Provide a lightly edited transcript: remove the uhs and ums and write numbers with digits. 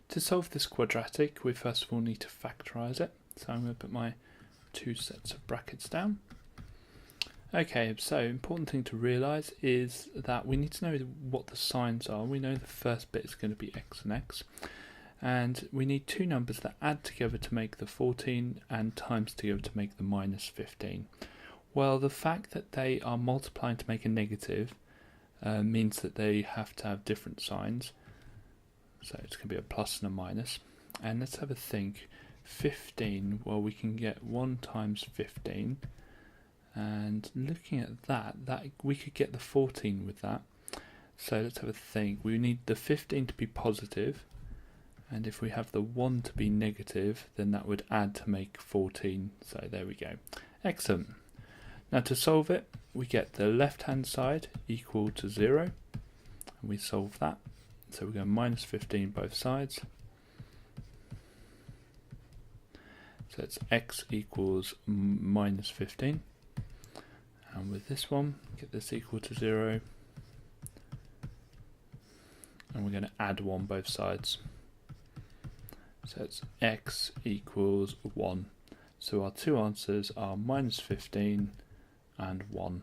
To solve this quadratic, we first of all need to factorise it. So I'm going to put my two sets of brackets down. Okay, so important thing to realise is that we need to know what the signs are. We know the first bit is going to be x and x. And we need two numbers that add together to make the 14 and times together to make the minus 15. Well, the fact that they are multiplying to make a negative means that they have to have different signs. So it's going to be a plus and a minus. And let's have a think. 15, well, we can get 1 times 15. And looking at that we could get the 14 with that. So let's have a think. We need the 15 to be positive, and if we have the 1 to be negative, then that would add to make 14. So there we go. Excellent. Now to solve it, we get the left hand side equal to 0, and we solve that. So we go minus 15 both sides. So it's x equals minus 15. And with this one, get this equal to 0. And we're going to add 1 both sides. So it's x equals 1. So our two answers are minus 15 and 1.